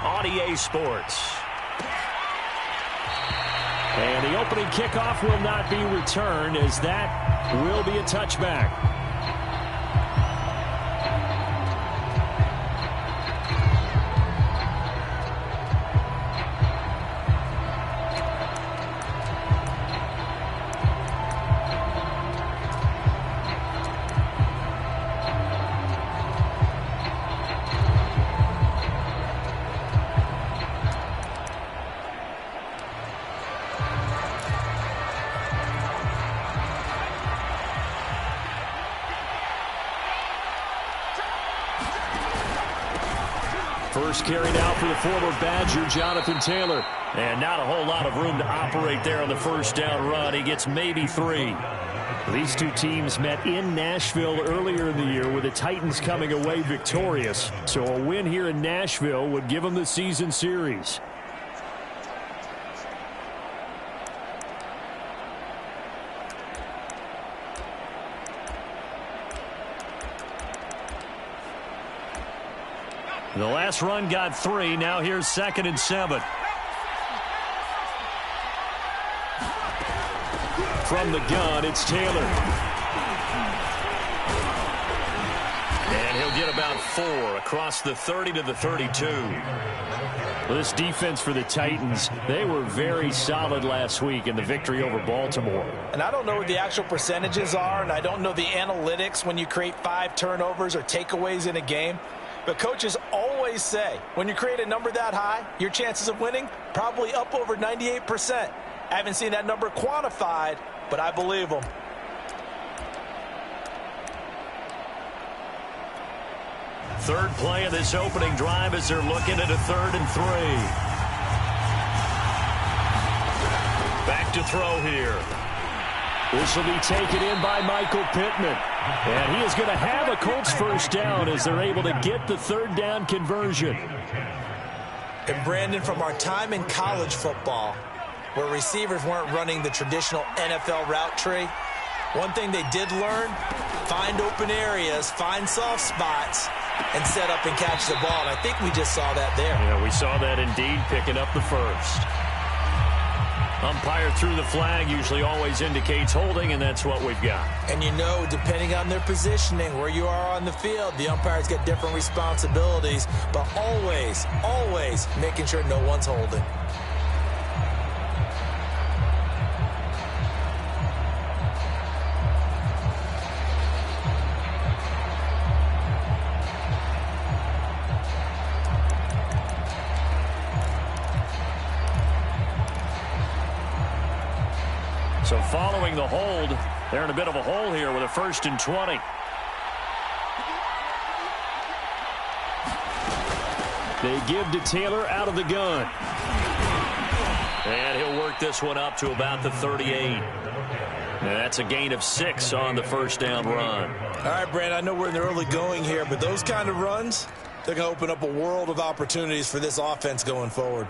on EA Sports. And the opening kickoff will not be returned, as that will be a touchback. First carry now for the former Badger, Jonathan Taylor. And not a whole lot of room to operate there on the first down run. He gets maybe 3. These two teams met in Nashville earlier in the year, with the Titans coming away victorious. So a win here in Nashville would give them the season series. The last run got 3. Now here's 2nd and 7. From the gun, it's Taylor. And he'll get about 4 across the 30 to the 32. This defense for the Titans, they were very solid last week in the victory over Baltimore. And I don't know what the actual percentages are, and I don't know the analytics when you create 5 turnovers or takeaways in a game. But coaches always say, when you create a number that high, your chances of winning probably up over 98%. I haven't seen that number quantified, but I believe them. Third play of this opening drive as they're looking at a 3rd and 3. Back to throw here. This will be taken in by Michael Pittman. And he is going to have a Colts first down as they're able to get the 3rd down conversion. And Brandon, from our time in college football, where receivers weren't running the traditional NFL route tree, one thing they did learn, find open areas, find soft spots, and set up and catch the ball. And I think we just saw that there. Yeah, we saw that indeed, picking up the first. Umpire threw the flag, usually always indicates holding, and that's what we've got. And you know, depending on their positioning, where you are on the field, the umpires get different responsibilities, but always, always making sure no one's holding. So following the hold, they're in a bit of a hole here with a 1st and 20. They give to Taylor out of the gun. And he'll work this one up to about the 38. And that's a gain of 6 on the first down run. All right, Brand, I know we're in the early going here, but those kind of runs, they're going to open up a world of opportunities for this offense going forward.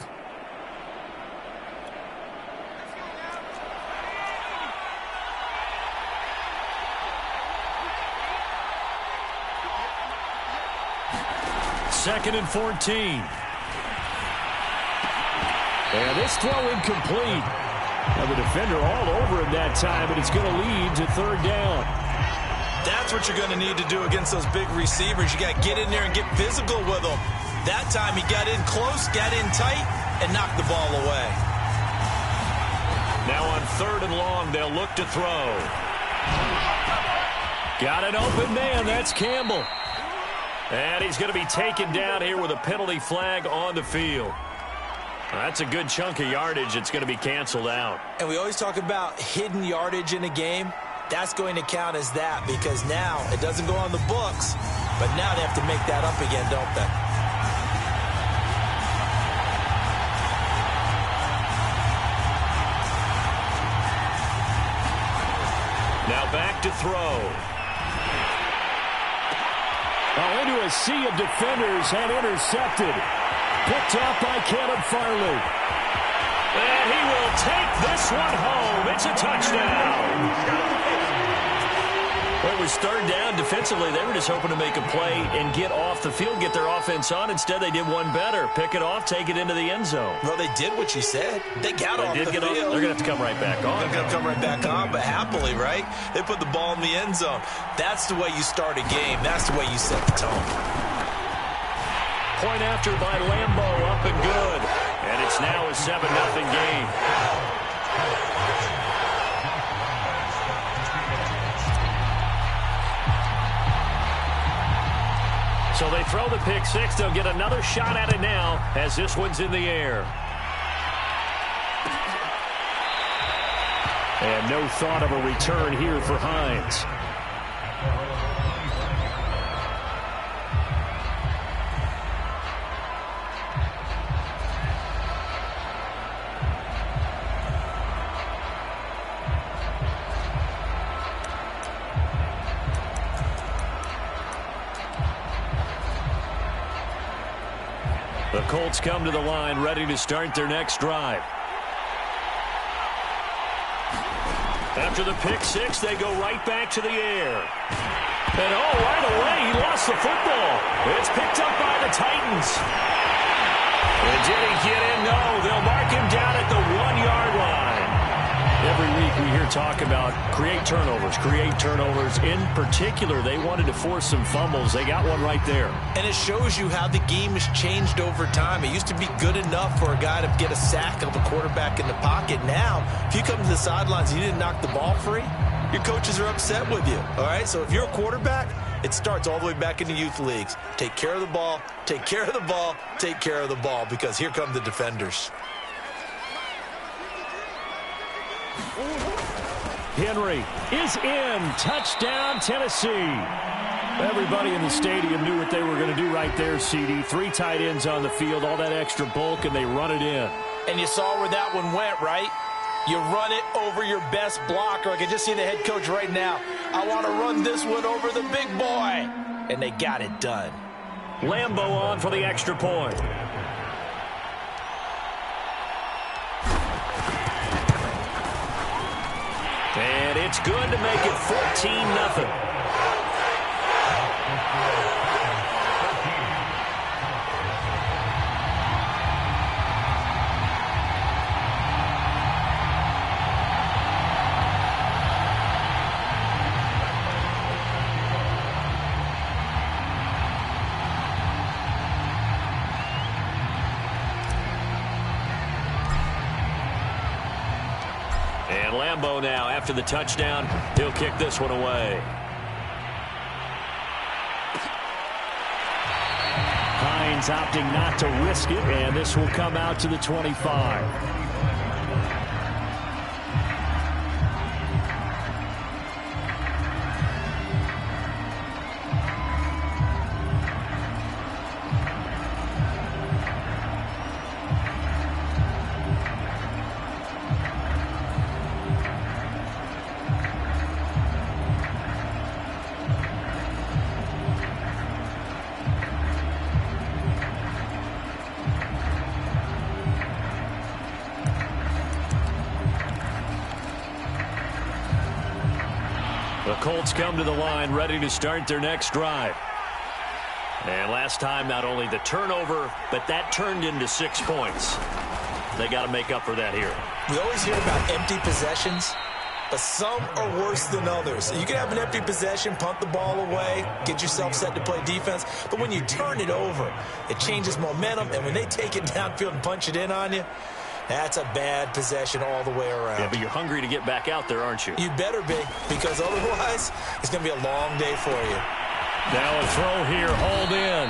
Second and 14. And this throw incomplete. Now the defender all over him that time, but it's going to lead to 3rd down. That's what you're going to need to do against those big receivers. You got to get in there and get physical with them. That time he got in close, got in tight, and knocked the ball away. Now on 3rd and long, they'll look to throw. Got an open man. That's Campbell. And he's going to be taken down here with a penalty flag on the field. That's a good chunk of yardage. It's going to be canceled out. And we always talk about hidden yardage in a game. That's going to count as that, because now it doesn't go on the books, but now they have to make that up again, don't they? Now back to throw. Into a sea of defenders and intercepted. Picked off by Caleb Farley. And he will take this one home. It's a touchdown. Well, it was third down, defensively, they were just hoping to make a play and get off the field, get their offense on. Instead, they did one better. Pick it off, take it into the end zone. Well, they did what you said. They got off the field. They're going to have to come right back on. They're going to come right back on, but happily, right? They put the ball in the end zone. That's the way you start a game. That's the way you set the tone. Point after by Lambo, up and good. And it's now a 7-0 game. So they throw the pick six. They'll get another shot at it now as this one's in the air. And no thought of a return here for Hines. The Colts come to the line, ready to start their next drive. After the pick six, they go right back to the air. And right away, he lost the football. It's picked up by the Titans. And did he get in? No, they'll mark him down at the 1-yard line. Every week we hear talk about create turnovers. In particular, they wanted to force some fumbles. They got one right there. And it shows you how the game has changed over time. It used to be good enough for a guy to get a sack of the quarterback in the pocket. Now, if you come to the sidelines and you didn't knock the ball free, your coaches are upset with you. All right, so if you're a quarterback, it starts all the way back in the youth leagues. Take care of the ball, take care of the ball, take care of the ball, because here come the defenders. Henry is in. Touchdown, Tennessee. Everybody in the stadium knew what they were going to do right there, CD. 3 tight ends on the field, all that extra bulk, and they run it in. And you saw where that one went, right? You run it over your best blocker. I can just see the head coach right now. I want to run this one over the big boy. And they got it done. Lambo on for the extra point. And it's good to make it 14-0. And Lambo now, after the touchdown, he'll kick this one away. Hines opting not to risk it, and this will come out to the 25. The Colts come to the line, ready to start their next drive. And last time, not only the turnover, but that turned into 6 points. They got to make up for that here. We always hear about empty possessions, but some are worse than others. You can have an empty possession, punt the ball away, get yourself set to play defense, but when you turn it over, it changes momentum, and when they take it downfield and punch it in on you, that's a bad possession all the way around. Yeah, but you're hungry to get back out there, aren't you? You better be, because otherwise, it's going to be a long day for you. Now a throw here, hold in.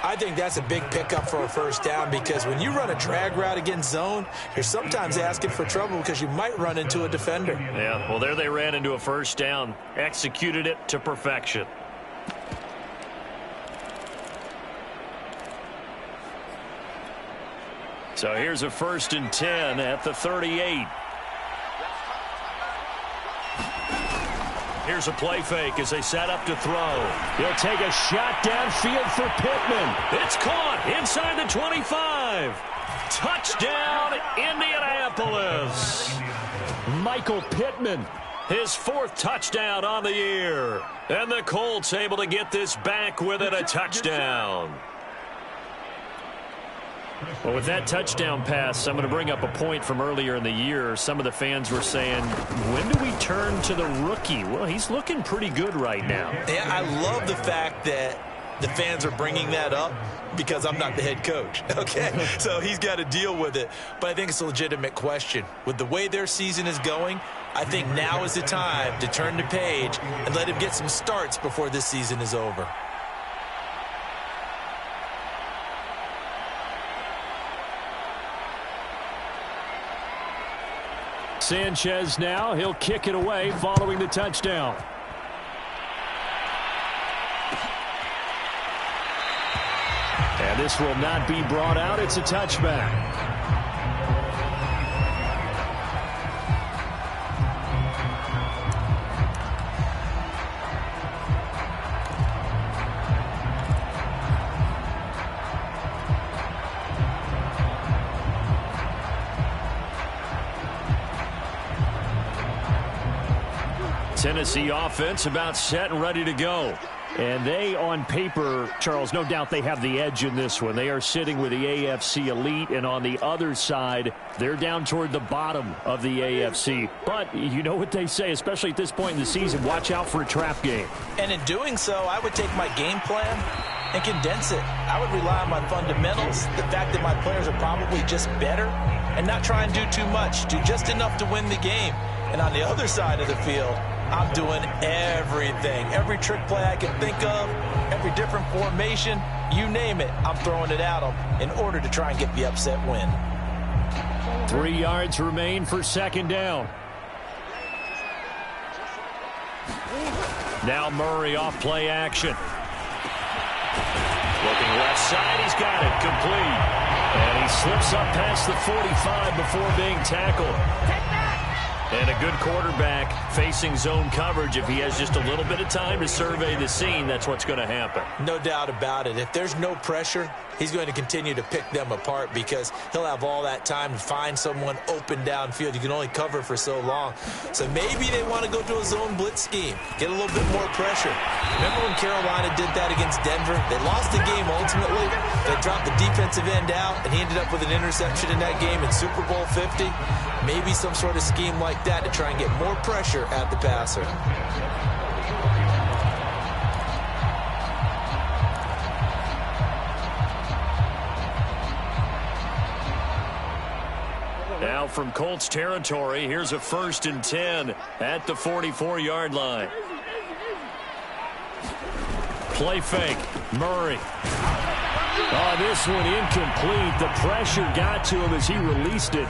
I think that's a big pickup for a first down, because when you run a drag route against zone, you're sometimes asking for trouble because you might run into a defender. Yeah, well, there they ran into a first down, executed it to perfection. So here's a 1st and 10 at the 38. Here's a play fake as they set up to throw. He'll take a shot downfield for Pittman. It's caught inside the 25. Touchdown, Indianapolis. Michael Pittman His 4th touchdown on the year. And the Colts able to get this back within a touchdown. Well, with that touchdown pass, I'm going to bring up a point from earlier in the year. Some of the fans were saying, when do we turn to the rookie? Well, he's looking pretty good right now. Yeah, I love the fact that the fans are bringing that up because I'm not the head coach, okay? So he's got to deal with it. But I think it's a legitimate question. With the way their season is going, I think now is the time to turn the page and let him get some starts before this season is over. Sanchez now, he'll kick it away following the touchdown. And this will not be brought out. It's a touchback. Tennessee offense about set and ready to go. And they, on paper, Charles, no doubt they have the edge in this one. They are sitting with the AFC elite, and on the other side, they're down toward the bottom of the AFC. But you know what they say, especially at this point in the season, watch out for a trap game. And in doing so, I would take my game plan and condense it. I would rely on my fundamentals, the fact that my players are probably just better, and not try and do too much, do just enough to win the game. And on the other side of the field, I'm doing everything. Every trick play I can think of, every different formation, you name it, I'm throwing it at them in order to try and get the upset win. 3 yards remain for 2nd down. Now Murray off play action. Looking left side, he's got it, complete. And he slips up past the 45 before being tackled. And a good quarterback facing zone coverage. If he has just a little bit of time to survey the scene, that's what's going to happen. No doubt about it. If there's no pressure, he's going to continue to pick them apart because he'll have all that time to find someone open downfield. You can only cover for so long. So maybe they want to go to a zone blitz scheme, get a little bit more pressure. Remember when Carolina did that against Denver? They lost the game ultimately. They dropped the defensive end out, and he ended up with an interception in that game in Super Bowl 50. Maybe some sort of scheme like that to try and get more pressure at the passer. Now from Colts territory, here's a 1st and 10 at the 44-yard line. Play fake. Murray. Oh, this one incomplete. The pressure got to him as he released it.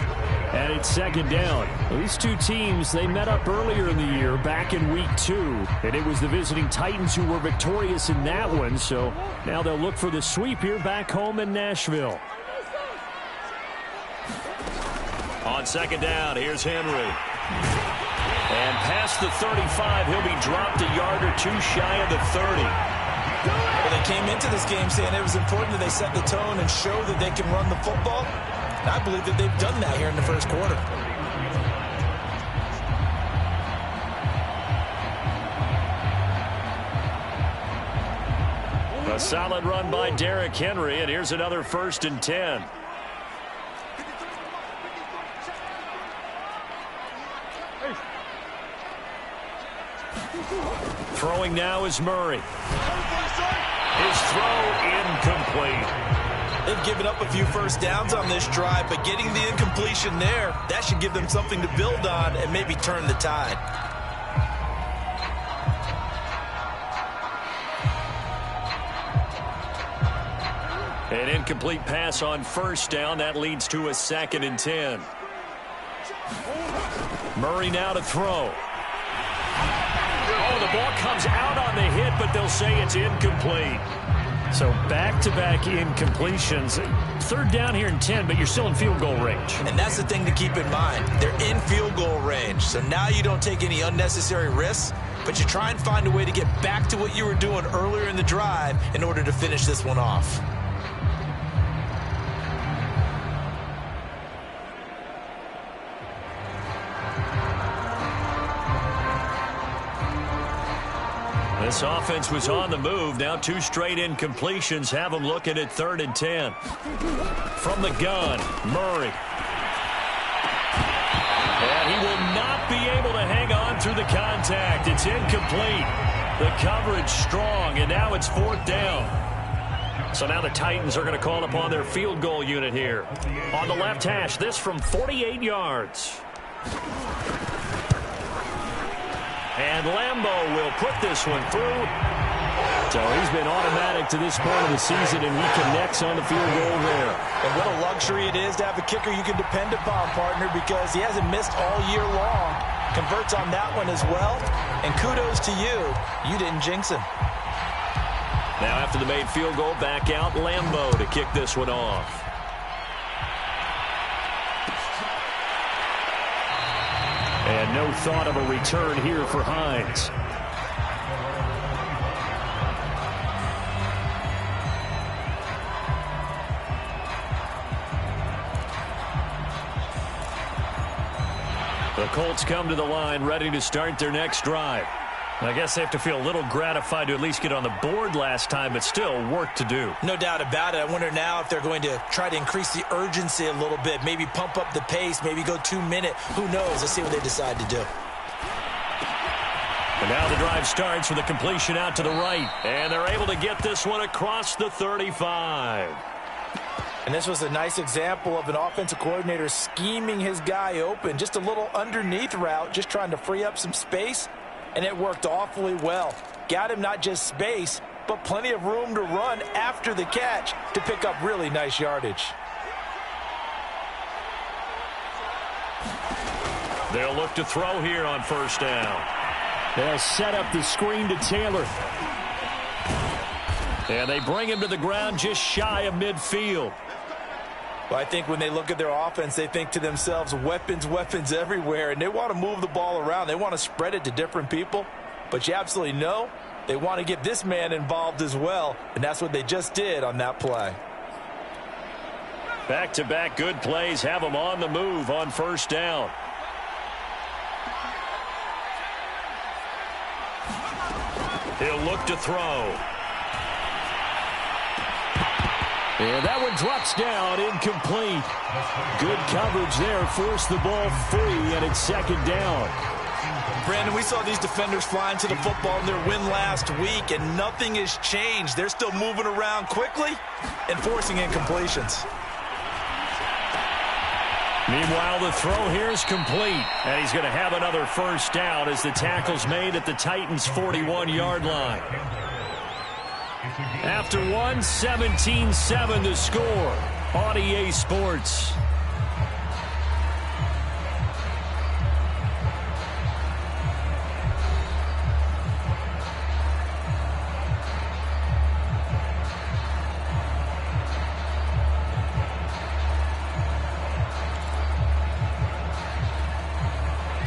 And it's 2nd down. These two teams, they met up earlier in the year, back in week 2. And it was the visiting Titans who were victorious in that one. So now they'll look for the sweep here back home in Nashville. On 2nd down, here's Henry. And past the 35, he'll be dropped a yard or 2 shy of the 30. Well, they came into this game saying it was important that they set the tone and show that they can run the football. And I believe that they've done that here in the 1st quarter. A solid run by Derrick Henry, and here's another 1st and 10. Throwing now is Murray. His throw incomplete. They've given up a few 1st downs on this drive, but getting the incompletion there, that should give them something to build on and maybe turn the tide. An incomplete pass on 1st down. That leads to a 2nd and 10. Murray now to throw. Oh, the ball comes out on the hit, but they'll say it's incomplete. So back-to-back incompletions. 3rd down here and 10, but you're still in field goal range. And that's the thing to keep in mind. They're in field goal range. So now you don't take any unnecessary risks, but you try and find a way to get back to what you were doing earlier in the drive in order to finish this one off. This offense was on the move. Now 2 straight incompletions have them looking at 3rd and 10. From the gun, Murray. And he will not be able to hang on through the contact. It's incomplete. The coverage strong, and now it's 4th down. So now the Titans are going to call upon their field goal unit here. On the left hash, this from 48 yards. And Lambeau will put this one through. So he's been automatic to this point of the season, and he connects on the field goal there. And what a luxury it is to have a kicker you can depend upon, partner, because he hasn't missed all year long. Converts on that one as well. And kudos to you. You didn't jinx him. Now after the made field goal, back out Lambeau to kick this one off. And no thought of a return here for Hines. The Colts come to the line ready to start their next drive. I guess they have to feel a little gratified to at least get on the board last time, but still work to do. No doubt about it. I wonder now if they're going to try to increase the urgency a little bit, maybe pump up the pace, maybe go 2-minute. Who knows? Let's see what they decide to do. And now the drive starts with a completion out to the right, and they're able to get this one across the 35. And this was a nice example of an offensive coordinator scheming his guy open. Just a little underneath route, just trying to free up some space. And it worked awfully well. Got him not just space, but plenty of room to run after the catch to pick up really nice yardage. They'll look to throw here on 1st down. They'll set up the screen to Taylor. And they bring him to the ground just shy of midfield. Well, I think when they look at their offense, they think to themselves, weapons, weapons everywhere, and they want to move the ball around. They want to spread it to different people, but you absolutely know they want to get this man involved as well, and that's what they just did on that play. Back-to-back good plays have them on the move on 1st down. He'll look to throw. And that one drops down, incomplete. Good coverage there, forced the ball free, and it's 2nd down. Brandon, we saw these defenders flying to the football in their win last week, and nothing has changed. They're still moving around quickly and forcing incompletions. Meanwhile, the throw here is complete, and he's going to have another 1st down as the tackle's made at the Titans' 41-yard line. After one, 17-7 to score on EA Sports.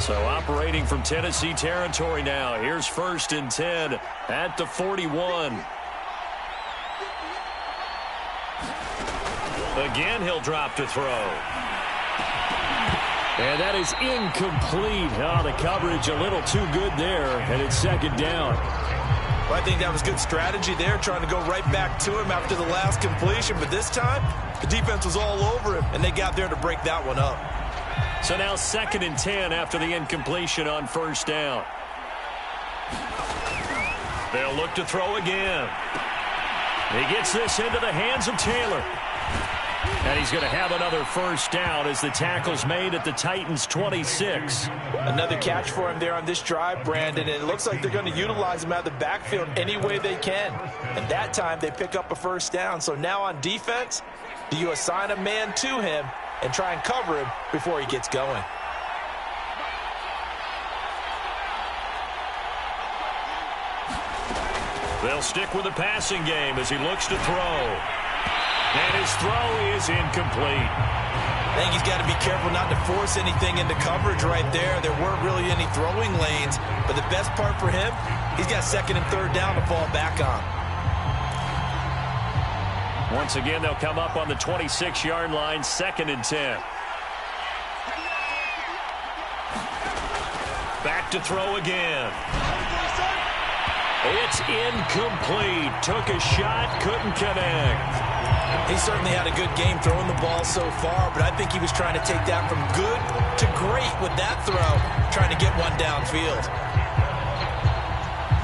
So operating from Tennessee territory now. Here's 1st and 10 at the 41. Again, he'll drop to throw. And that is incomplete. Oh, the coverage a little too good there, and it's 2nd down. Well, I think that was good strategy there, trying to go right back to him after the last completion. But this time, the defense was all over him, and they got there to break that one up. So now 2nd and 10 after the incompletion on 1st down. They'll look to throw again. He gets this into the hands of Taylor. And he's going to have another 1st down as the tackle's made at the Titans' 26. Another catch for him there on this drive, Brandon. And it looks like they're going to utilize him out of the backfield any way they can. And that time they pick up a 1st down. So now on defense, do you assign a man to him and try and cover him before he gets going? They'll stick with the passing game as he looks to throw. And his throw is incomplete. I think he's got to be careful not to force anything into coverage right there. There weren't really any throwing lanes. But the best part for him, he's got 2nd and 3rd down to fall back on. Once again, they'll come up on the 26-yard line, 2nd and 10. Back to throw again. It's incomplete. Took a shot, couldn't connect. He certainly had a good game throwing the ball so far, but I think he was trying to take that from good to great with that throw, trying to get one downfield.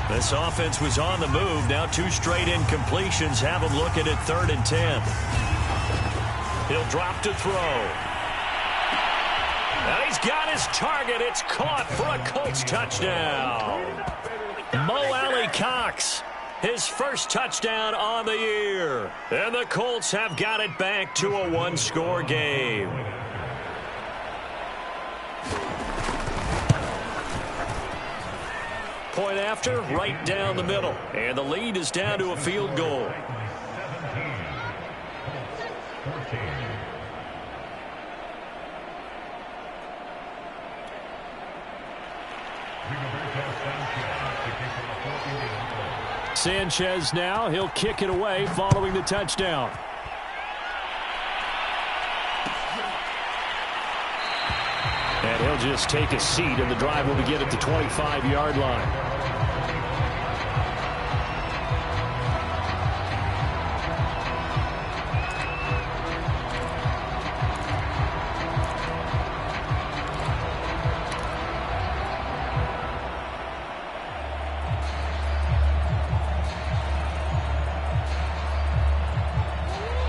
This offense was on the move. Now 2 straight incompletions have him looking at 3rd and 10. He'll drop to throw. And he's got his target. It's caught for a Colts touchdown. Mo Alley-Cox, his first touchdown on the year. And the Colts have got it back to a 1-score game. Point after, right down the middle. And the lead is down to a field goal. Sanchez now, he'll kick it away following the touchdown. And he'll just take a seat, and the drive will begin at the 25-yard line.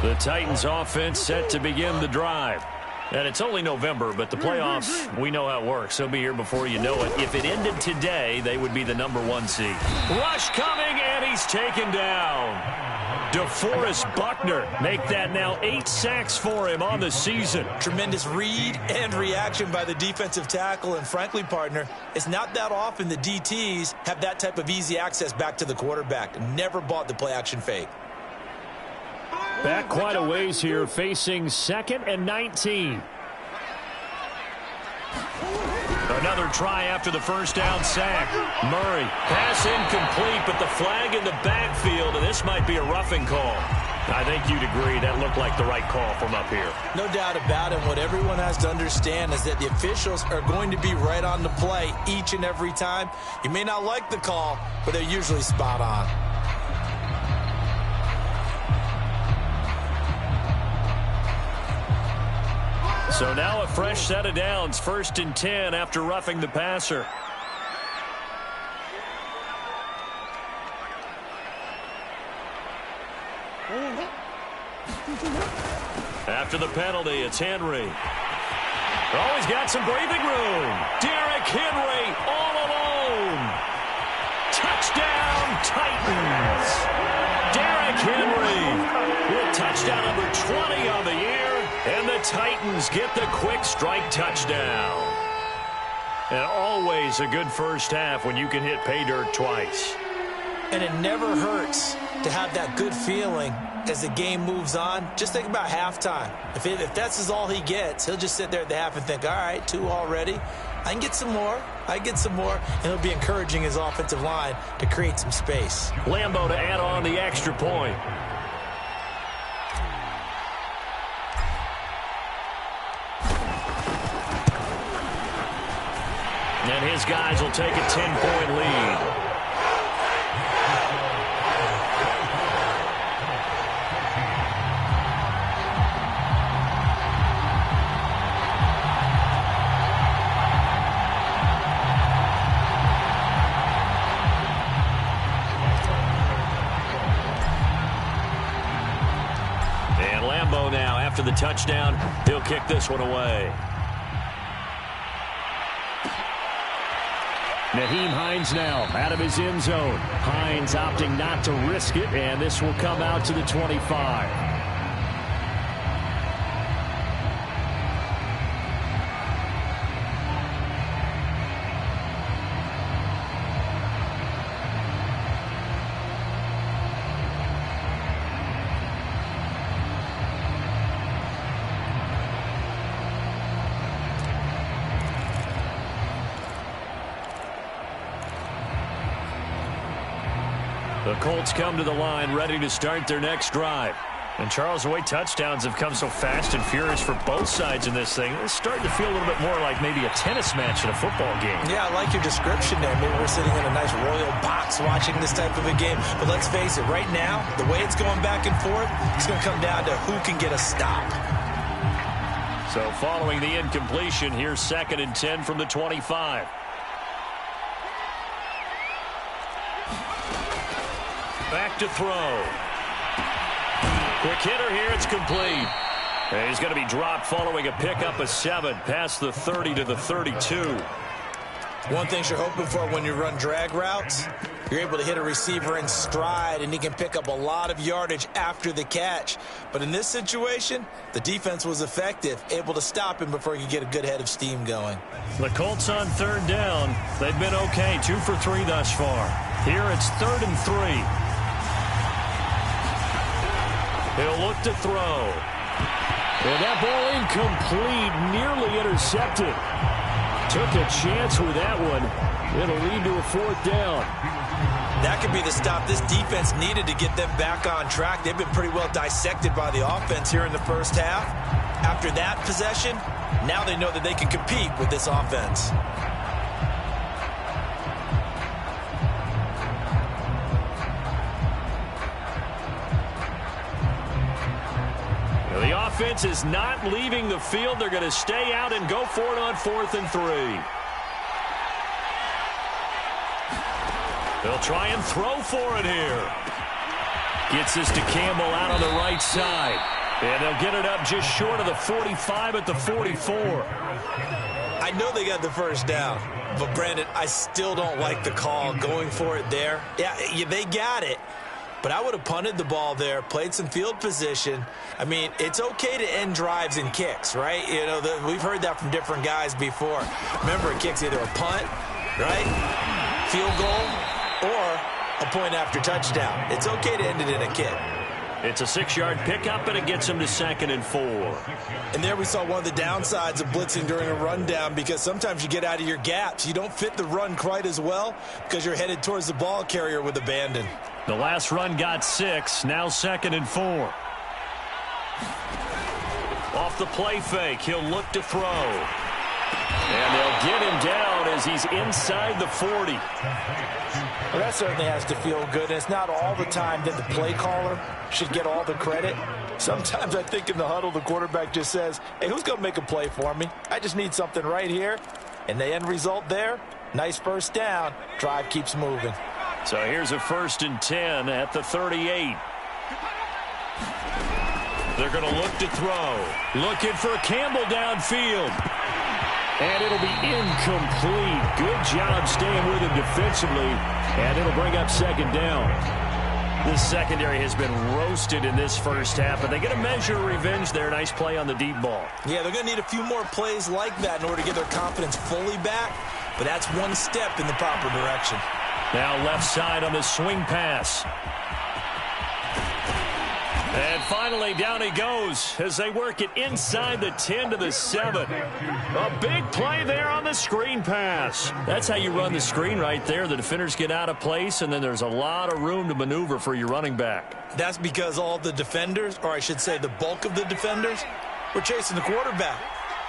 The Titans offense set to begin the drive. And it's only November, but the playoffs, we know how it works. They'll be here before you know it. If it ended today, they would be the #1 seed. Rush coming, and he's taken down. DeForest Buckner make that now 8 sacks for him on the season. Tremendous read and reaction by the defensive tackle. And frankly, partner, it's not that often the DTs have that type of easy access back to the quarterback. Never bought the play-action fake. Back quite a ways here, facing 2nd and 19. Another try after the first down sack. Murray, pass incomplete, but the flag in the backfield, and this might be a roughing call. I think you'd agree that looked like the right call from up here. No doubt about it. What everyone has to understand is that the officials are going to be right on the play each and every time. You may not like the call, but they're usually spot on. So now a fresh set of downs, 1st and 10 after roughing the passer. After the penalty, it's Henry. Oh, he's got some breathing room. Derrick Henry all alone. Touchdown, Titans. Derrick Henry with touchdown number 20 on the year. And the Titans get the quick strike touchdown. And always a good first half when you can hit pay dirt twice. And it never hurts to have that good feeling as the game moves on. Just think about halftime. If that's all he gets, he'll just sit there at the half and think, all right, 2 already. I can get some more. And he'll be encouraging his offensive line to create some space. Lambo to add on the extra point. And his guys will take a 10-point lead. And Lambo now, after the touchdown, he'll kick this one away. Nyheim Hines now out of his end zone. Hines opting not to risk it, and this will come out to the 25. The Colts come to the line ready to start their next drive. And, Charles, the way touchdowns have come so fast and furious for both sides in this thing, it's starting to feel a little bit more like maybe a tennis match in a football game. Yeah, I like your description there. Maybe we're sitting in a nice royal box watching this type of a game. But let's face it, right now, the way it's going back and forth, it's going to come down to who can get a stop. So following the incompletion, here's 2nd and 10 from the 25. Back to throw. Quick hitter here, it's complete. And he's going to be dropped following a pickup of 7 past the 30 to the 32. One thing you're hoping for when you run drag routes, you're able to hit a receiver in stride, and he can pick up a lot of yardage after the catch. But in this situation, the defense was effective, able to stop him before he could get a good head of steam going. The Colts on 3rd down. They've been okay, 2 for 3 thus far. Here it's 3rd and 3. He'll look to throw. And that ball incomplete, nearly intercepted. Took a chance with that one. It'll lead to a 4th down. That could be the stop this defense needed to get them back on track. They've been pretty well dissected by the offense here in the first half. After that possession, now they know that they can compete with this offense. The offense is not leaving the field. They're going to stay out and go for it on 4th and 3. They'll try and throw for it here. Gets this to Campbell out on the right side. And they'll get it up just short of the 45 at the 44. I know they got the first down, but, Brandon, I still don't like the call going for it there. Yeah, they got it. But I would have punted the ball there, played some field position. I mean, it's okay to end drives and kicks, right? You know, we've heard that from different guys before. Remember, a kick's either a punt, right, field goal, or a point after touchdown. It's okay to end it in a kick. It's a 6-yard pickup, and it gets him to 2nd and 4. And there we saw one of the downsides of blitzing during a rundown, because sometimes you get out of your gaps. You don't fit the run quite as well because you're headed towards the ball carrier with abandon. The last run got 6, now 2nd and 4. Off the play fake, he'll look to throw. And they'll get him down as he's inside the 40. Well, that certainly has to feel good. And it's not all the time that the play caller should get all the credit. Sometimes I think in the huddle, the quarterback just says, hey, who's going to make a play for me? I just need something right here. And the end result there, nice first down. Drive keeps moving. So here's a 1st and 10 at the 38. They're going to look to throw. Looking for Campbell downfield. And it'll be incomplete. Good job staying with him defensively. And it'll bring up 2nd down. This secondary has been roasted in this first half, but they get a measure of revenge there. Nice play on the deep ball. Yeah, they're going to need a few more plays like that in order to get their confidence fully back. But that's one step in the proper direction. Now left side on the swing pass. And finally, down he goes as they work it inside the 10 to the 7. A big play there on the screen pass. That's how you run the screen right there. The defenders get out of place, and then there's a lot of room to maneuver for your running back. That's because all the defenders, or I should say the bulk of the defenders, were chasing the quarterback.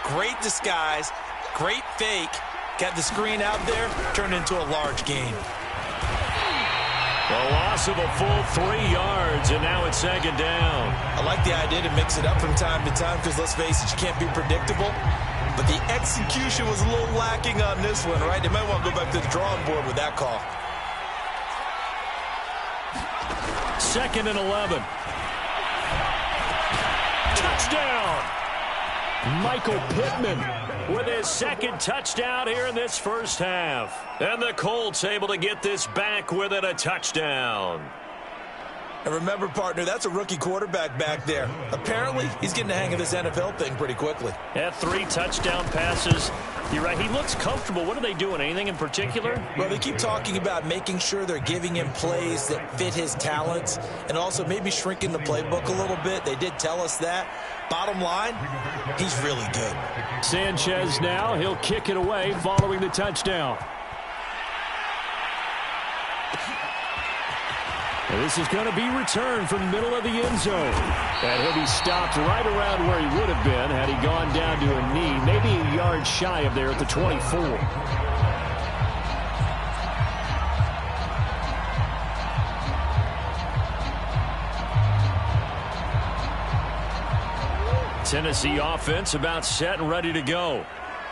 Great disguise, great fake. Got the screen out there, turned into a large gain. A loss of a full 3 yards, and now it's 2nd down. I like the idea to mix it up from time to time because, let's face it, you can't be predictable. But the execution was a little lacking on this one, right? They might want to go back to the drawing board with that call. 2nd and 11. Touchdown! Michael Pittman with his 2nd touchdown here in this first half. And the Colts able to get this back within a touchdown. And remember, partner, that's a rookie quarterback back there. Apparently, he's getting the hang of this NFL thing pretty quickly. Had 3 touchdown passes. You're right, he looks comfortable. What are they doing? Anything in particular? Well, they keep talking about making sure they're giving him plays that fit his talents and also maybe shrinking the playbook a little bit. They did tell us that. Bottom line, he's really good. Sanchez now, he'll kick it away following the touchdown. And this is going to be returned from the middle of the end zone. And he'll be stopped right around where he would have been had he gone down to a knee, maybe a yard shy of there at the 24. Tennessee offense about set and ready to go.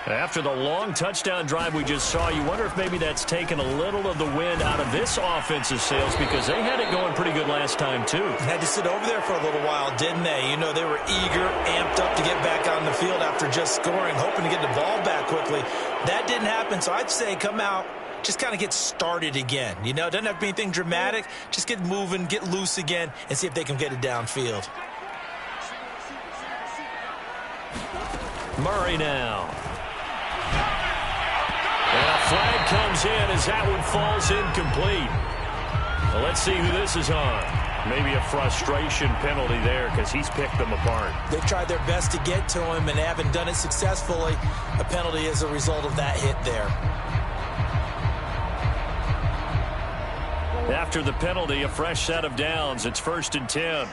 After the long touchdown drive we just saw, you wonder if maybe that's taken a little of the wind out of this offensive sails because they had it going pretty good last time, too. Had to sit over there for a little while, didn't they? You know, they were eager, amped up to get back on the field after just scoring, hoping to get the ball back quickly. That didn't happen, so I'd say come out, just kind of get started again. You know, it doesn't have to be anything dramatic. Just get moving, get loose again, and see if they can get it downfield. Murray now. And a flag comes in as that one falls incomplete. Well, let's see who this is on. Maybe a frustration penalty there because he's picked them apart. They've tried their best to get to him and haven't done it successfully. A penalty as a result of that hit there. After the penalty, a fresh set of downs. It's 1st and 10.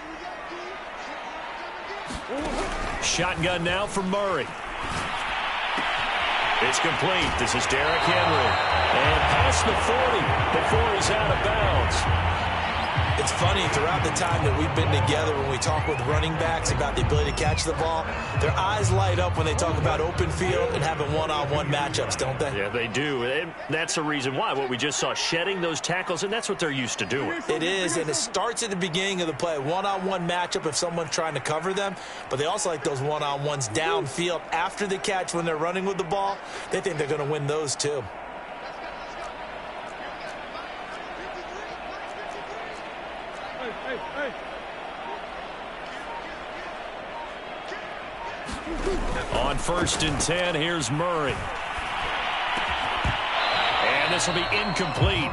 Shotgun now for Murray. It's complete. This is Derrick Henry. And past the 40 before he's out of bounds. It's funny, throughout the time that we've been together, when we talk with running backs about the ability to catch the ball, their eyes light up when they talk about open field and having one-on-one matchups, don't they? Yeah, they do. And that's the reason why. What we just saw, shedding those tackles, and that's what they're used to doing. It is, and it starts at the beginning of the play. One-on-one matchup if someone's trying to cover them, but they also like those one-on-ones downfield after the catch when they're running with the ball. They think they're going to win those too. On 1st and 10, here's Murray. And this will be incomplete.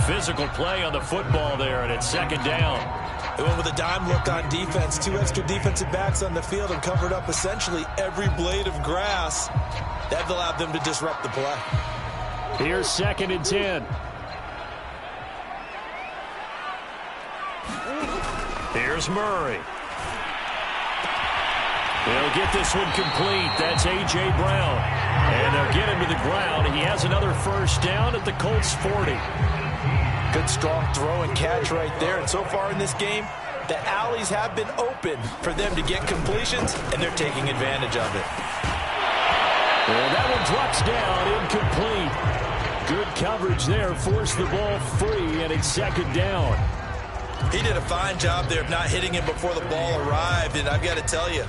Physical play on the football there, and it's 2nd down. They went with a dime look on defense. 2 extra defensive backs on the field and covered up essentially every blade of grass. That allowed them to disrupt the play. Here's 2nd and 10. Here's Murray. They'll get this one complete. That's A.J. Brown. And they'll get him to the ground. He has another 1st down at the Colts 40. Good strong throw and catch right there. And so far in this game, the alleys have been open for them to get completions, and they're taking advantage of it. Well, that one drops down, incomplete. Good coverage there, forced the ball free, and it's 2nd down. He did a fine job there of not hitting him before the ball arrived, and I've got to tell you,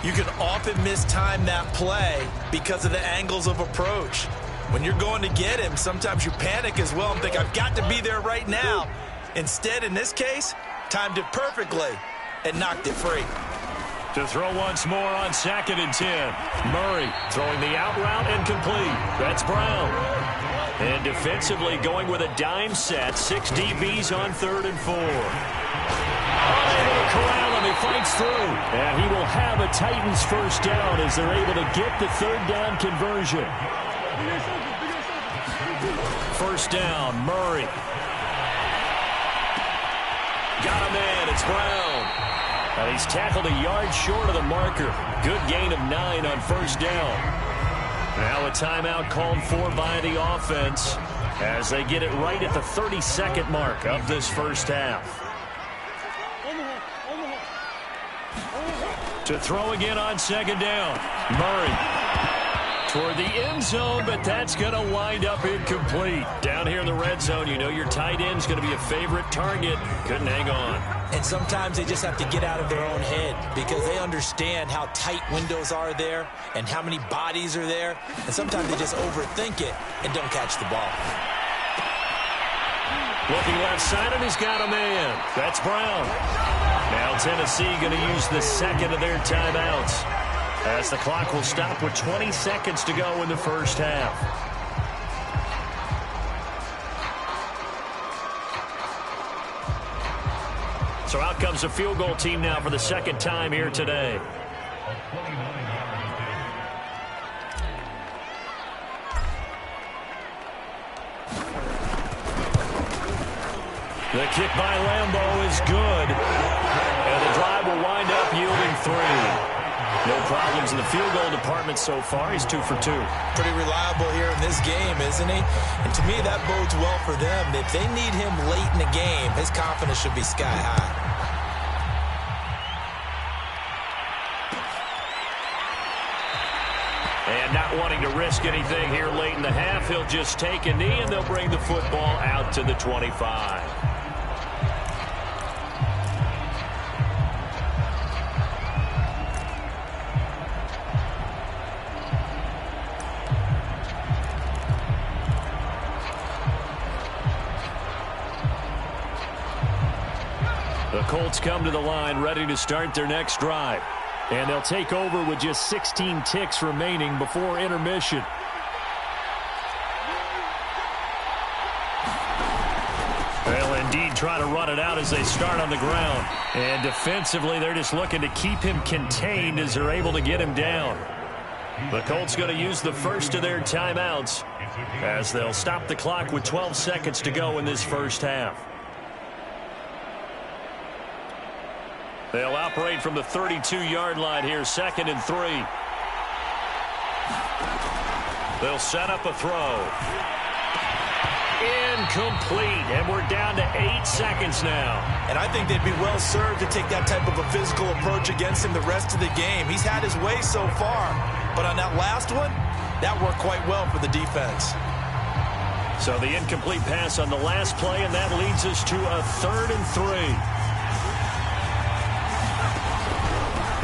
you can often mistime that play because of the angles of approach. When you're going to get him, sometimes you panic as well and think, I've got to be there right now. Instead, in this case, timed it perfectly and knocked it free. To throw once more on 2nd and 10. Murray throwing the out route incomplete. That's Brown. And defensively going with a dime set. 6 DBs on 3rd and 4. Able to corral him. He fights through. And he will have a Titans 1st down as they're able to get the 3rd down conversion. 1st down, Murray. Got him in. It's Brown. And he's tackled a yard short of the marker. Good gain of 9 on 1st down. Now a timeout called for by the offense as they get it right at the 32nd mark of this 1st half. To throw again on 2nd down. Murray toward the end zone, but that's going to wind up incomplete. Down here in the red zone, you know your tight end's going to be a favorite target. Couldn't hang on. And sometimes they just have to get out of their own head because they understand how tight windows are there and how many bodies are there. And sometimes they just overthink it and don't catch the ball. Looking left side, and he's got a man. That's Brown. Now Tennessee going to use the 2nd of their timeouts, as the clock will stop with 20 seconds to go in the 1st half. So out comes the field goal team now for the 2nd time here today. The kick by Lambeau is good. And the drive will wind up yielding 3. No problems in the field goal department so far. He's 2 for 2. Pretty reliable here in this game, isn't he? And to me, that bodes well for them. If they need him late in the game, his confidence should be sky high. And not wanting to risk anything here late in the half, he'll just take a knee, and they'll bring the football out to the 25. The Colts come to the line ready to start their next drive. And they'll take over with just 16 ticks remaining before intermission. They'll indeed try to run it out as they start on the ground. And defensively, they're just looking to keep him contained as they're able to get him down. The Colts going to use the first of their timeouts as they'll stop the clock with 12 seconds to go in this first half. They'll operate from the 32-yard line here, 2nd and 3. They'll set up a throw. Incomplete, and we're down to 8 seconds now. And I think they'd be well served to take that type of a physical approach against him the rest of the game. He's had his way so far, but on that last one, that worked quite well for the defense. So the incomplete pass on the last play, and that leads us to a 3rd and 3.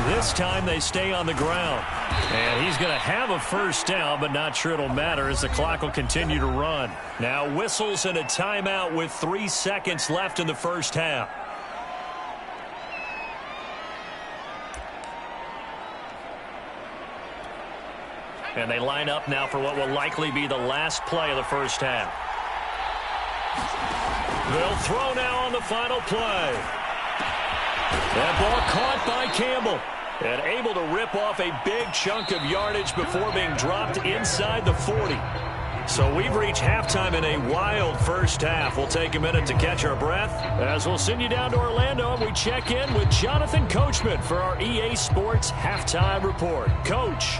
This time they stay on the ground. And he's going to have a first down, but not sure it'll matter as the clock will continue to run. Now whistles and a timeout with 3 seconds left in the first half. And they line up now for what will likely be the last play of the first half. They'll throw now on the final play. That ball caught by Campbell. And able to rip off a big chunk of yardage before being dropped inside the 40. So we've reached halftime in a wild first half. We'll take a minute to catch our breath as we'll send you down to Orlando and we check in with Jonathan Coachman for our EA Sports Halftime Report. Coach.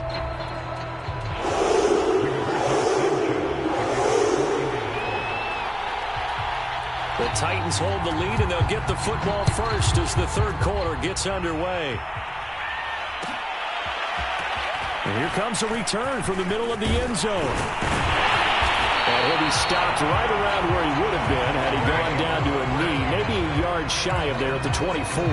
The Titans hold the lead, and they'll get the football first as the third quarter gets underway. And here comes a return from the middle of the end zone. And he'll be stopped right around where he would have been had he gone down to a knee, maybe a yard shy of there at the 24.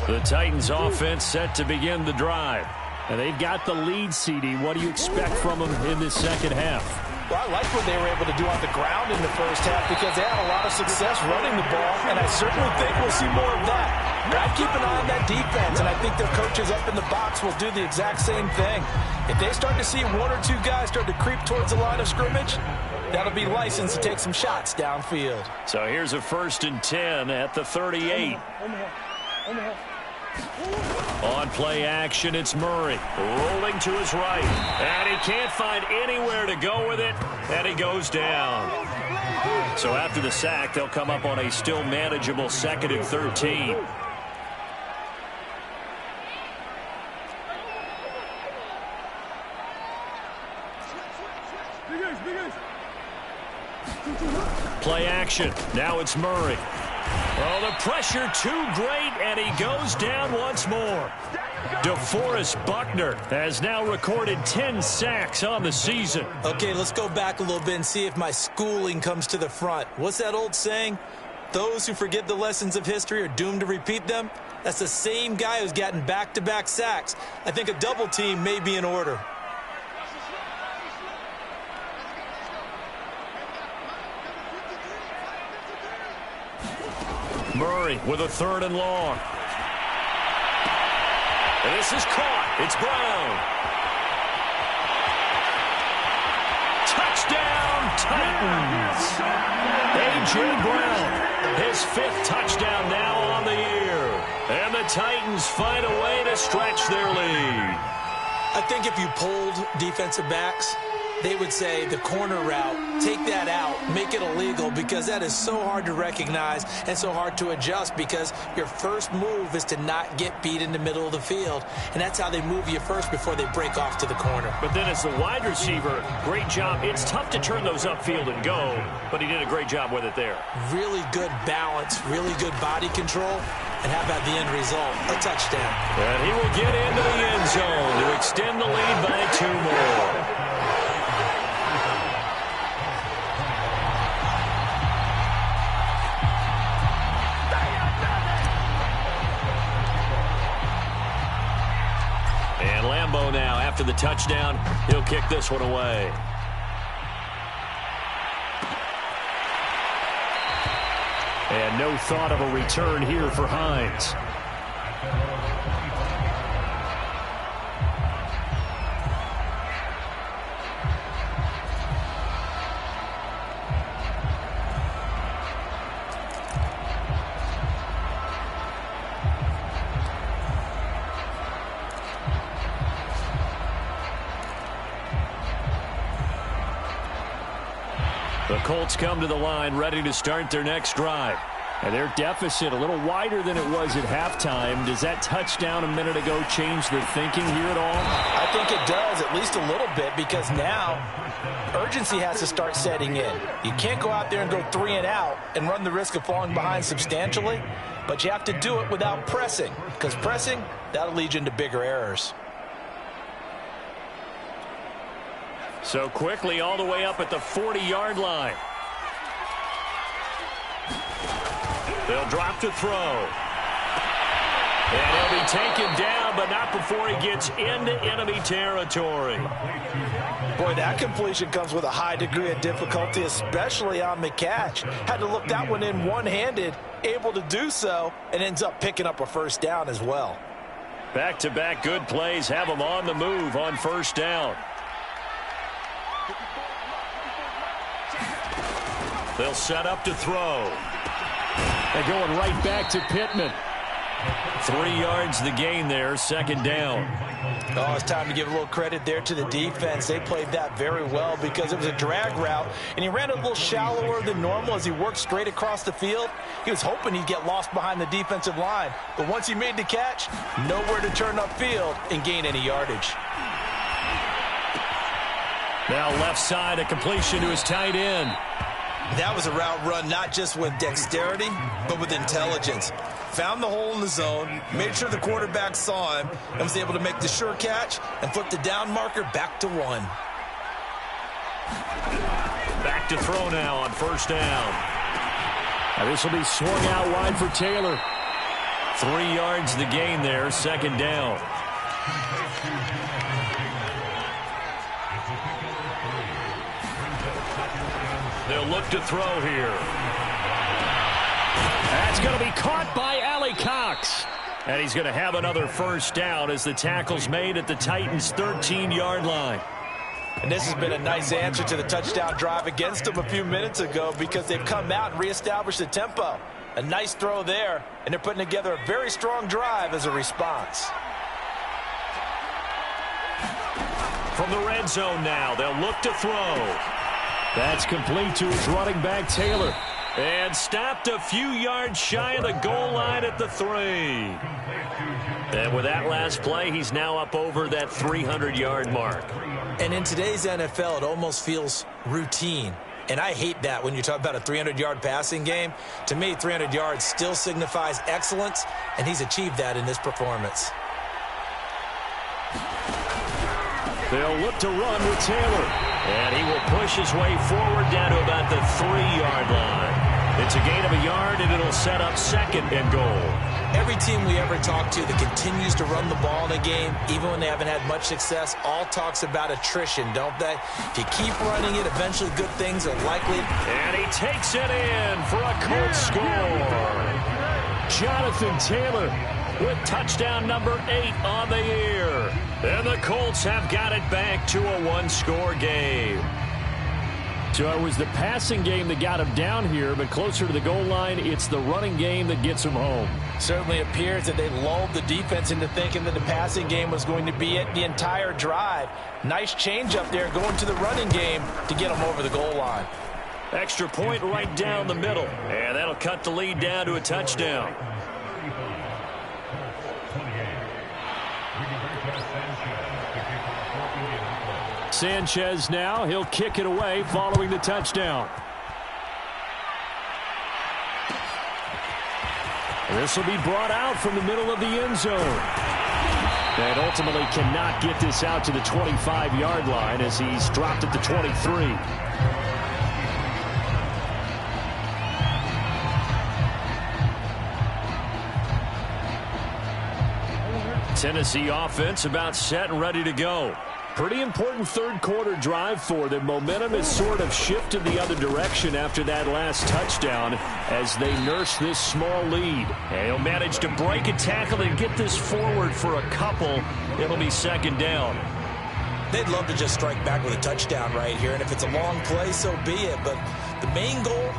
The Titans offense set to begin the drive. And they've got the lead, CD. What do you expect from them in this second half? Well, I like what they were able to do on the ground in the first half because they had a lot of success running the ball, and I certainly think we'll see more of that. But I keep an eye on that defense, and I think their coaches up in the box will do the exact same thing. If they start to see 1 or 2 guys start to creep towards the line of scrimmage, that'll be licensed to take some shots downfield. So here's a 1st and 10 at the 38. On play action, it's Murray rolling to his right, and he can't find anywhere to go with it, and he goes down. So after the sack, they'll come up on a still manageable 2nd and 13. Play action. Now it's Murray. Oh, the pressure too great, and he goes down once more. DeForest Buckner has now recorded 10 sacks on the season. Okay, let's go back a little bit and see if my schooling comes to the front. What's that old saying? Those who forget the lessons of history are doomed to repeat them. That's the same guy who's gotten back-to-back sacks. I think a double team may be in order. Murray with a 3rd and long. And this is caught. It's Brown. Touchdown, Titans. A.J. Brown His 5th touchdown now on the year. And the Titans find a way to stretch their lead. I think if you polled defensive backs, they would say the corner route, take that out, make it illegal, because that is so hard to recognize and so hard to adjust, because your first move is to not get beat in the middle of the field. And that's how they move you first before they break off to the corner. But then as the wide receiver, great job. It's tough to turn those upfield and go, but he did a great job with it there. Really good balance, really good body control. And how about the end result? A touchdown. And he will get into the end zone to extend the lead by 2 more. And Lambeau now, after the touchdown, he'll kick this one away. And no thought of a return here for Hines. The Colts come to the line ready to start their next drive. And their deficit a little wider than it was at halftime. Does that touchdown a minute ago change their thinking here at all? I think it does, at least a little bit, because now urgency has to start setting in. You can't go out there and go 3 and out and run the risk of falling behind substantially, but you have to do it without pressing, because pressing, that'll lead you into bigger errors. So quickly all the way up at the 40-yard line. They'll drop to throw. And he'll be taken down, but not before he gets into enemy territory. Boy, that completion comes with a high degree of difficulty, especially on the catch. Had to look that one in one-handed, able to do so, and ends up picking up a first down as well. Back-to-back good plays have him on the move on first down. They'll set up to throw. They're going right back to Pittman. 3 yards the gain there, second down. Oh, it's time to give a little credit there to the defense. They played that very well because it was a drag route, and he ran a little shallower than normal as he worked straight across the field. He was hoping he'd get lost behind the defensive line, but once he made the catch, nowhere to turn upfield and gain any yardage. Now left side, a completion to his tight end. That was a route run not just with dexterity, but with intelligence. Found the hole in the zone, made sure the quarterback saw him, and was able to make the sure catch and flip the down marker back to 1. Back to throw now on first down. Now this will be swung out wide for Taylor. 3 yards the gain there, second down. They'll look to throw here. That's going to be caught by Allie Cox. And he's going to have another first down as the tackle's made at the Titans' 13-yard line. And this has been a nice answer to the touchdown drive against them a few minutes ago because they've come out and reestablished the tempo. A nice throw there, and they're putting together a very strong drive as a response. From the red zone now, they'll look to throw. That's complete to his running back, Taylor. And stopped a few yards shy of the goal line at the 3. And with that last play, he's now up over that 300-yard mark. And in today's NFL, it almost feels routine. And I hate that when you talk about a 300-yard passing game. To me, 300 yards still signifies excellence, and he's achieved that in this performance. They'll look to run with Taylor. And he will push his way forward down to about the 3-yard line. It's a gain of a yard, and it'll set up second and goal. Every team we ever talk to that continues to run the ball in a game, even when they haven't had much success, all talks about attrition, don't they? If you keep running it, eventually good things are likely. And he takes it in for a Colts score. Jonathan Taylor with touchdown number 8 on the year. And the Colts have got it back to a one-score game. So it was the passing game that got him down here, but closer to the goal line, it's the running game that gets him home. Certainly appears that they lulled the defense into thinking that the passing game was going to be it the entire drive. Nice change up there going to the running game to get him over the goal line. Extra point right down the middle, and that'll cut the lead down to a touchdown. Sanchez now, he'll kick it away following the touchdown. This will be brought out from the middle of the end zone. And ultimately cannot get this out to the 25-yard line as he's dropped at the 23. Tennessee offense about set and ready to go. Pretty important third quarter drive for them. Momentum has sort of shifted the other direction after that last touchdown as they nurse this small lead. And he'll manage to break a tackle and get this forward for a couple. It'll be second down. They'd love to just strike back with a touchdown right here, and if it's a long play, so be it. But the main goal,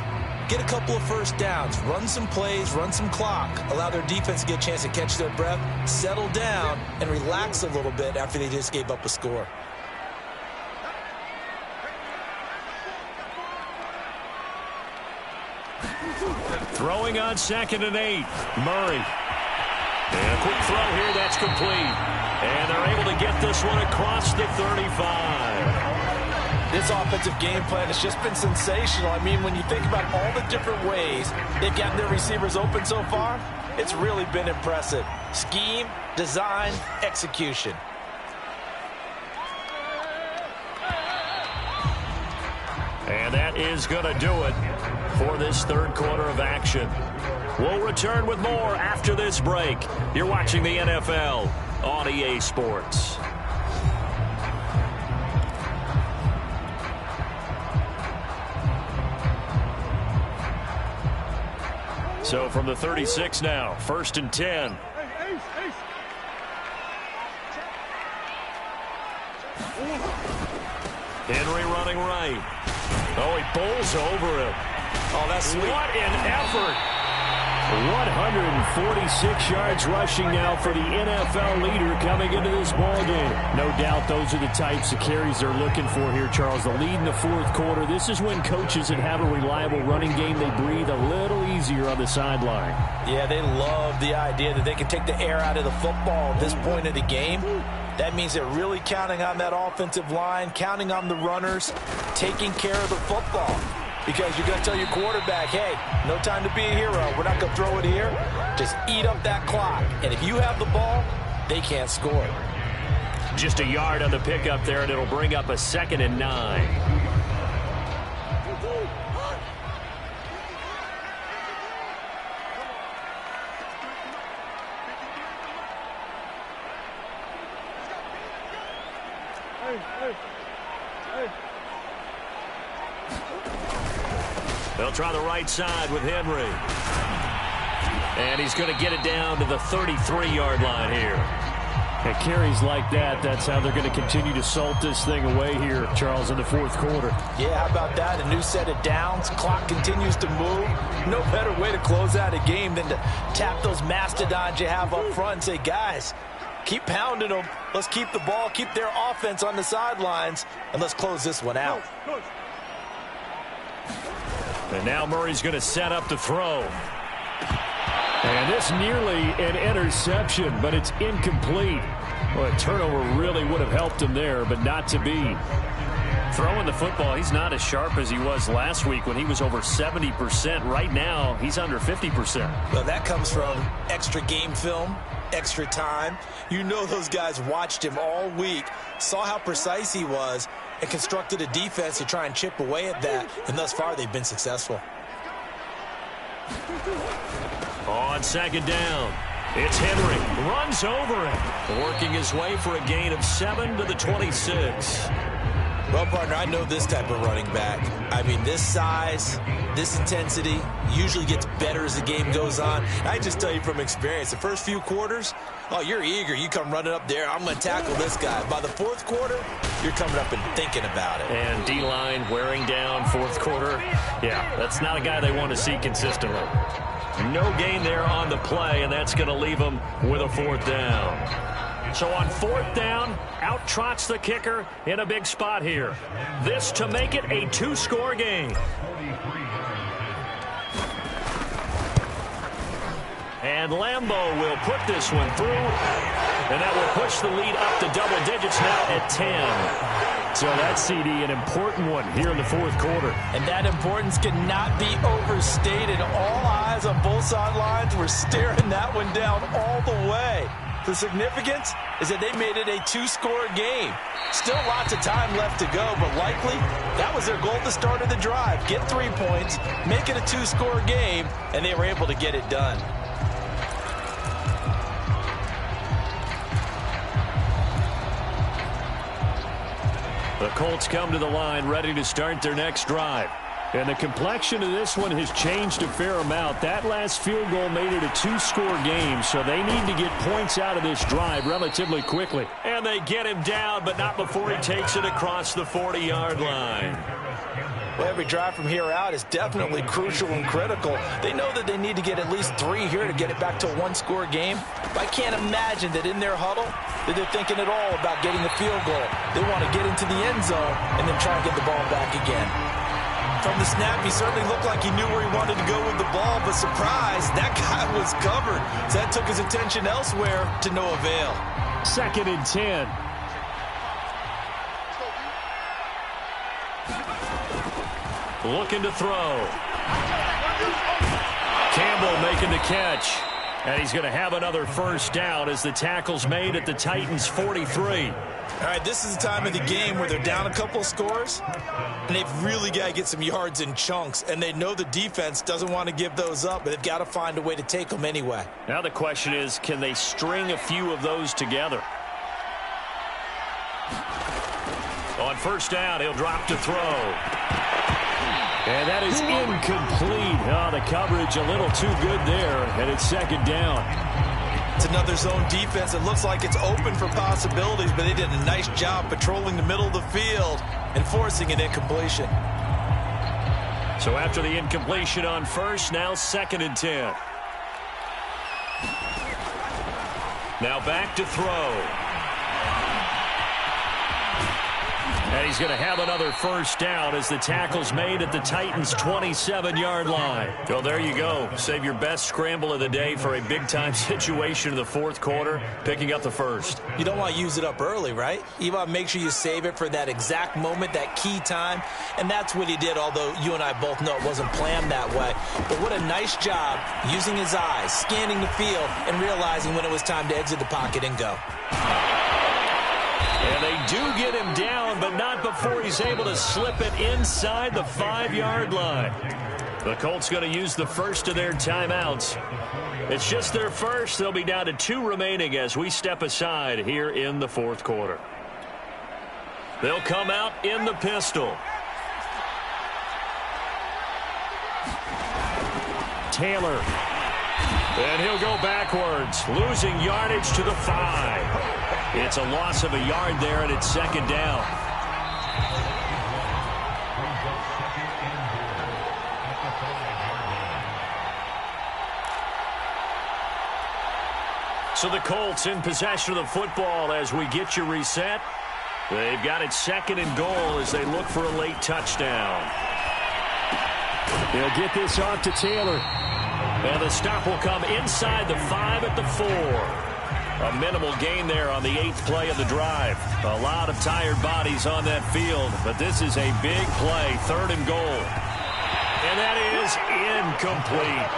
get a couple of first downs, run some plays, run some clock, allow their defense to get a chance to catch their breath, settle down, and relax a little bit after they just gave up a score. Throwing on 2nd and 8. Murray. And a quick throw here, that's complete. And they're able to get this one across the 35. This offensive game plan has just been sensational. I mean, when you think about all the different ways they've gotten their receivers open so far, it's really been impressive. Scheme, design, execution. And that is going to do it for this third quarter of action. We'll return with more after this break. You're watching the NFL on EA Sports. So from the 36 now, 1st and 10. Henry running right. Oh, he bowls over him. Oh, that's sweet. What an effort. 146 yards rushing now for the NFL leader coming into this ballgame. No doubt those are the types of carries they're looking for here, Charles. The lead in the fourth quarter. This is when coaches that have a reliable running game, they breathe a little easier on the sideline. Yeah, they love the idea that they can take the air out of the football at this point of the game. That means they're really counting on that offensive line, counting on the runners, taking care of the football. Because you're going to tell your quarterback, hey, no time to be a hero. We're not going to throw it here. Just eat up that clock. And if you have the ball, they can't score. Just a yard on the pickup there, and it'll bring up a 2nd and 9. They'll try the right side with Henry. And he's going to get it down to the 33-yard line here. And carries like that, that's how they're going to continue to salt this thing away here, Charles, in the fourth quarter. Yeah, how about that? A new set of downs. Clock continues to move. No better way to close out a game than to tap those mastodons you have up front and say, guys, keep pounding them. Let's keep the ball, keep their offense on the sidelines, and let's close this one out. And now Murray's going to set up the throw. And this nearly an interception, but it's incomplete. Well, a turnover really would have helped him there, but not to be. Throwing the football, he's not as sharp as he was last week when he was over 70%. Right now, he's under 50%. Well, that comes from extra game film, extra time. You know those guys watched him all week, saw how precise he was, and constructed a defense to try and chip away at that, and thus far they've been successful. On 2nd down, it's Henry. Runs over it. Working his way for a gain of 7 to the 26. Well, partner, I know this type of running back. I mean, this size, this intensity usually gets better as the game goes on. I just tell you from experience, the first few quarters, oh, you're eager. You come running up there, I'm going to tackle this guy. By the fourth quarter, you're coming up and thinking about it. And D-line wearing down fourth quarter. Yeah, that's not a guy they want to see consistently. No gain there on the play, and that's going to leave them with a fourth down. So on fourth down, out trots the kicker in a big spot here. This to make it a two-score game. And Lambeau will put this one through, and that will push the lead up to double digits now at 10. So that CD, an important one here in the fourth quarter. And that importance cannot be overstated. All eyes on both sidelines were staring that one down all the way. The significance is that they made it a two-score game. Still lots of time left to go, but likely that was their goal at the start of the drive. Get 3 points, make it a two-score game, and they were able to get it done. The Colts come to the line ready to start their next drive. And the complexion of this one has changed a fair amount. That last field goal made it a two-score game, so they need to get points out of this drive relatively quickly. And they get him down, but not before he takes it across the 40-yard line. Well, every drive from here out is definitely crucial and critical. They know that they need to get at least 3 here to get it back to a one-score game. But I can't imagine that in their huddle that they're thinking at all about getting the field goal. They want to get into the end zone and then try and get the ball back again. From the snap, he certainly looked like he knew where he wanted to go with the ball, but surprise, that guy was covered. So that took his attention elsewhere to no avail. 2nd and 10. Looking to throw. Campbell making the catch. And he's going to have another first down as the tackle's made at the Titans' 43. All right, this is the time of the game where they're down a couple scores, and they've really got to get some yards in chunks, and they know the defense doesn't want to give those up, but they've got to find a way to take them anyway. Now the question is, can they string a few of those together? On first down, he'll drop to throw. And that is incomplete. Oh, the coverage a little too good there, and it's 2nd down. It's another zone defense. It looks like it's open for possibilities, but they did a nice job patrolling the middle of the field and forcing an incompletion. So after the incompletion on first, now 2nd and 10. Now back to throw. And he's going to have another first down as the tackle's made at the Titans' 27-yard line. Well, there you go. Save your best scramble of the day for a big-time situation in the fourth quarter, picking up the first. You don't want to use it up early, right? You want to make sure you save it for that exact moment, that key time. And that's what he did, although you and I both know it wasn't planned that way. But what a nice job using his eyes, scanning the field, and realizing when it was time to exit the pocket and go. And they do get him down, but not before he's able to slip it inside the 5-yard line. The Colts going to use the first of their timeouts. It's just their first. They'll be down to 2 remaining as we step aside here in the fourth quarter. They'll come out in the pistol. Taylor. And he'll go backwards, losing yardage to the 5. It's a loss of a yard there, and it's 2nd down. So the Colts in possession of the football as we get you reset. They've got it 2nd and goal as they look for a late touchdown. They'll get this off to Taylor. And the stop will come inside the 5 at the 4. A minimal gain there on the 8th play of the drive. A lot of tired bodies on that field, but this is a big play, 3rd and goal. And that is incomplete.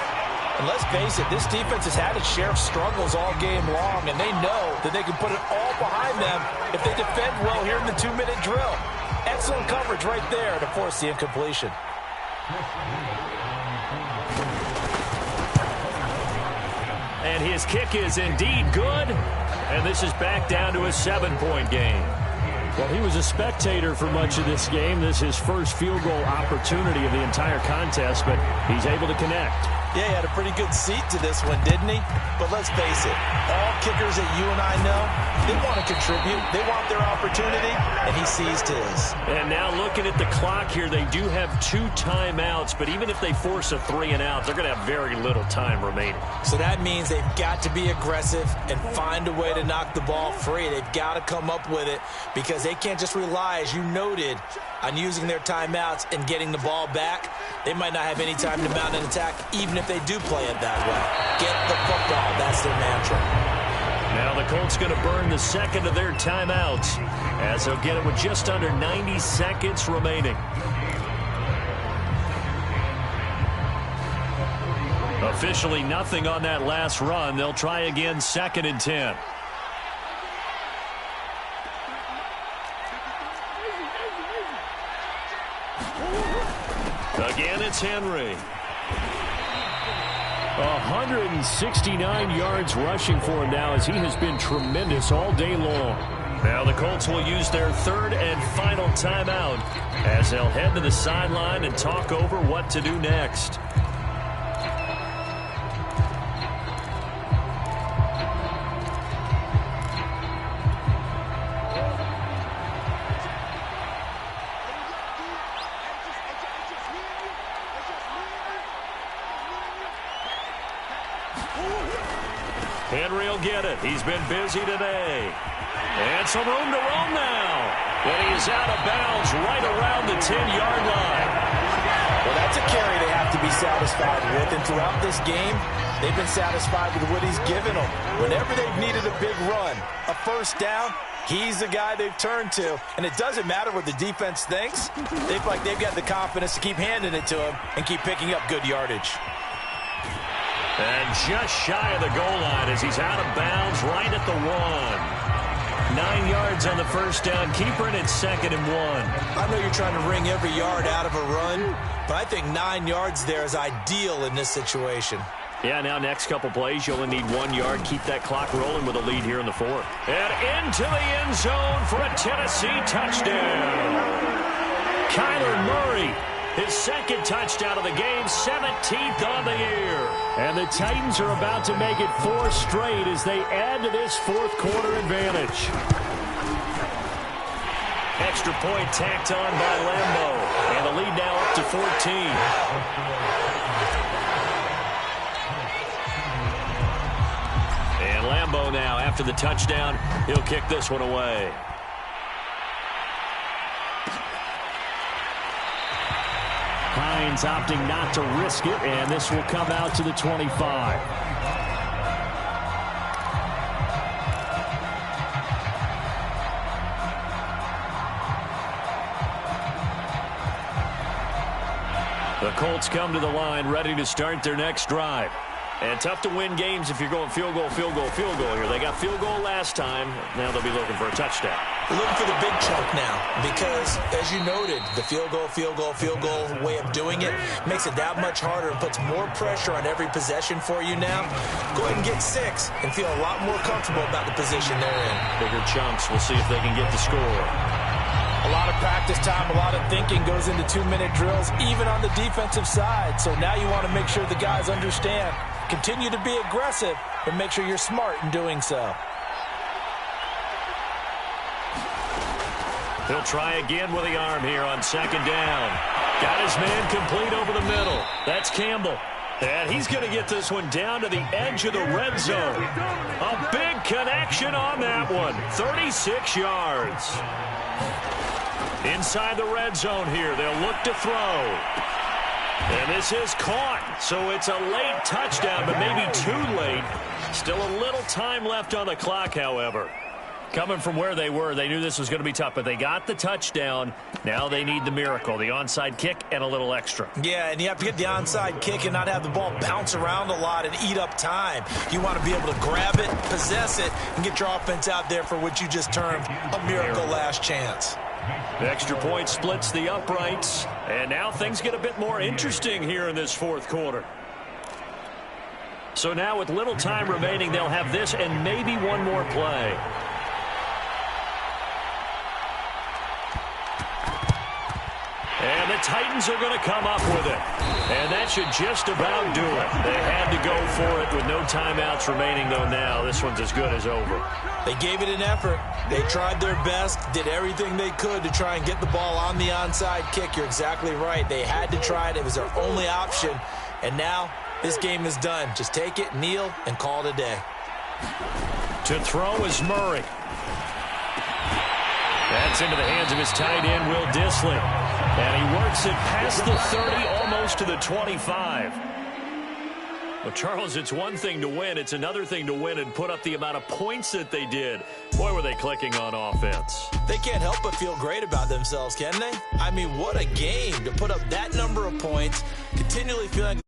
And let's face it, this defense has had its share of struggles all game long, and they know that they can put it all behind them if they defend well here in the 2-minute drill. Excellent coverage right there to force the incompletion. And his kick is indeed good. And this is back down to a 7-point game. Well, he was a spectator for much of this game. This is his first field goal opportunity of the entire contest, but he's able to connect. Yeah, he had a pretty good seat to this one, didn't he? But let's face it, all kickers that you and I know, they want to contribute. They want their opportunity, and he seized his. And now looking at the clock here, they do have 2 timeouts, but even if they force a 3 and out, they're going to have very little time remaining. So that means they've got to be aggressive and find a way to knock the ball free. They've got to come up with it because they can't just rely, as you noted, on using their timeouts and getting the ball back. They might not have any time to mount an attack, even if they do play it that way. Get the football. That's their mantra. Now the Colts going to burn the second of their timeouts as they'll get it with just under 90 seconds remaining. Officially nothing on that last run. They'll try again, 2nd and 10. Again, it's Henry. 169 yards rushing for him now as he has been tremendous all day long. Now the Colts will use their 3rd and final timeout as they'll head to the sideline and talk over what to do next. Henry will get it. He's been busy today. And some room to roam now. But he is out of bounds right around the 10-yard line. Well, that's a carry they have to be satisfied with. And throughout this game, they've been satisfied with what he's given them. Whenever they've needed a big run, a first down, he's the guy they've turned to. And it doesn't matter what the defense thinks. They feel like they've got the confidence to keep handing it to him and keep picking up good yardage. And just shy of the goal line as he's out of bounds right at the 1. 9 yards on the first down. Keeper in at 2nd and 1. I know you're trying to wring every yard out of a run, but I think 9 yards there is ideal in this situation. Yeah, now next couple plays, you only need 1 yard. Keep that clock rolling with a lead here in the 4th. And into the end zone for a Tennessee touchdown. Kyler Murray. His 2nd touchdown of the game, 17th on the year. And the Titans are about to make it 4 straight as they add to this 4th quarter advantage. Extra point tacked on by Lambeau. And the lead now up to 14. And Lambeau now, after the touchdown, he'll kick this one away. Hines opting not to risk it, and this will come out to the 25. The Colts come to the line, ready to start their next drive. And tough to win games if you're going field goal, field goal, field goal here. They got field goal last time. Now they'll be looking for a touchdown. Looking for the big chunk now because, as you noted, the field goal way of doing it makes it that much harder and puts more pressure on every possession for you now. Go ahead and get 6 and feel a lot more comfortable about the position they're in. Bigger chunks. We'll see if they can get the score. A lot of practice time, a lot of thinking goes into 2-minute drills, even on the defensive side. So now you want to make sure the guys understand. Continue to be aggressive, but make sure you're smart in doing so. He'll try again with the arm here on 2nd down. Got his man complete over the middle. That's Campbell. And he's going to get this one down to the edge of the red zone. A big connection on that one. 36 yards. Inside the red zone here. They'll look to throw. And this is caught, so it's a late touchdown, but maybe too late. Still a little time left on the clock, however. Coming from where they were, they knew this was going to be tough, but they got the touchdown. Now they need the miracle, the onside kick and a little extra. Yeah, and you have to get the onside kick and not have the ball bounce around a lot and eat up time. You want to be able to grab it, possess it, and get your offense out there for what you just termed a miracle last chance. The extra point splits the uprights, and now things get a bit more interesting here in this 4th quarter. So now with little time remaining, they'll have this and maybe one more play. And the Titans are going to come up with it. And that should just about do it. They had to go for it with no timeouts remaining, though now this one's as good as over. They gave it an effort. They tried their best, did everything they could to try and get the ball on the onside kick. You're exactly right. They had to try it. It was their only option. And now this game is done. Just take it, kneel, and call it a day. To throw is Murray. That's into the hands of his tight end, Will Dissly. And he works it past the 30, almost to the 25. Well, Charles, it's one thing to win. It's another thing to win and put up the amount of points that they did. Boy, were they clicking on offense. They can't help but feel great about themselves, can they? I mean, what a game to put up that number of points, continually feeling